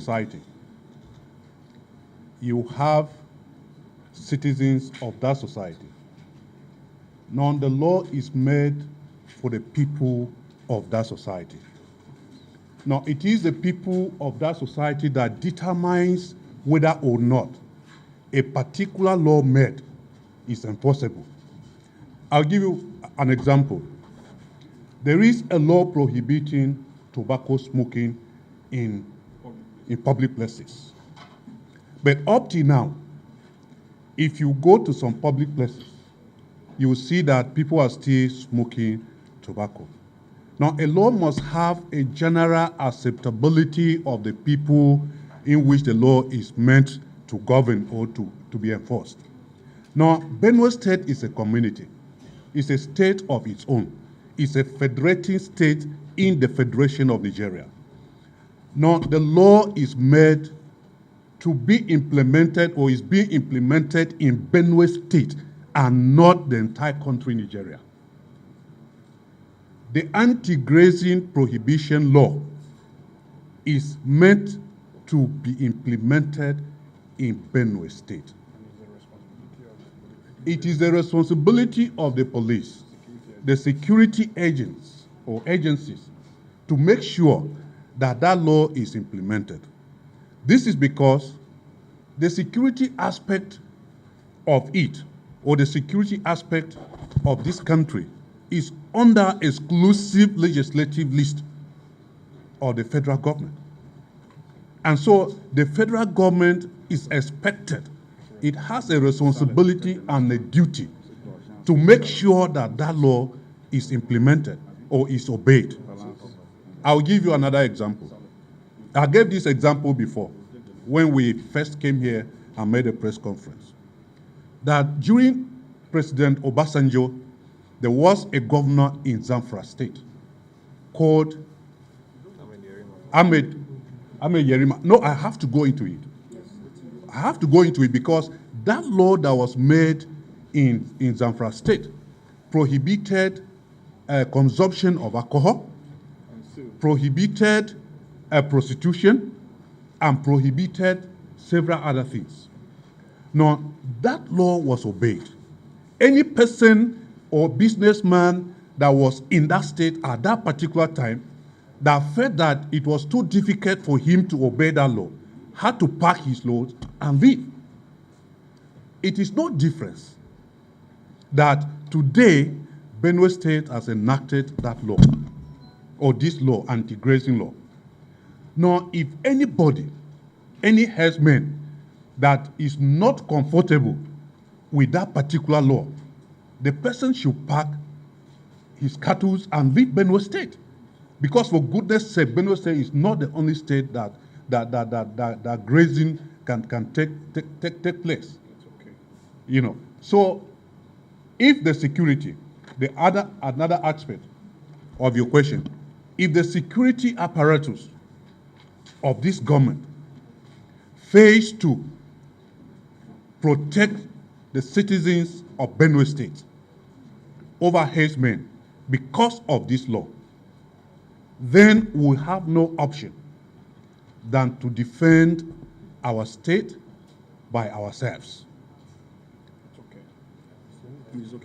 society, you have citizens of that society. Now, the law is made for the people of that society. Now, it is the people of that society that determines whether or not a particular law made is enforceable. I'll give you an example. There is a law prohibiting tobacco smoking in public places. But up to now, if you go to some public places, you will see that people are still smoking tobacco. Now, a law must have a general acceptability of the people in which the law is meant to govern or to be enforced. Now, Benue State is a community. It's a state of its own. It's a federating state in the Federation of Nigeria. Now, the law is made to be implemented or is being implemented in Benue State and not the entire country, Nigeria. The anti-grazing prohibition law is meant to be implemented in Benue State. It is the responsibility of the police, the security agents or agencies, to make sure that that law is implemented. This is because the security aspect of it, or the security aspect of this country, is under exclusive legislative list of the federal government. And so the federal government is expected, it has a responsibility and a duty to make sure that that law is implemented or is obeyed. I'll give you another example. I gave this example before when we first came here and made a press conference. That during President Obasanjo, there was a governor in Zamfara State called Ahmed Yerima. No, I have to go into it. I have to go into it because that law that was made in Zamfara State prohibited consumption of alcohol, prohibited prostitution, and prohibited several other things. Now, that law was obeyed. Any person or businessman that was in that state at that particular time that felt that it was too difficult for him to obey that law had to pack his loads and leave. It is no difference that today Benue State has enacted that law, or this law, anti-grazing law. Now, if anybody, any herdsman that is not comfortable with that particular law, the person should pack his cattle and leave Benue State. Because for goodness sake, Benue State is not the only state that grazing can take place. Okay. You know. So if the security, another aspect of your question, if the security apparatus of this government fails to protect the citizens of Benue State over herdsmen because of this law, then we have no option than to defend our state by ourselves. It's okay. It's okay.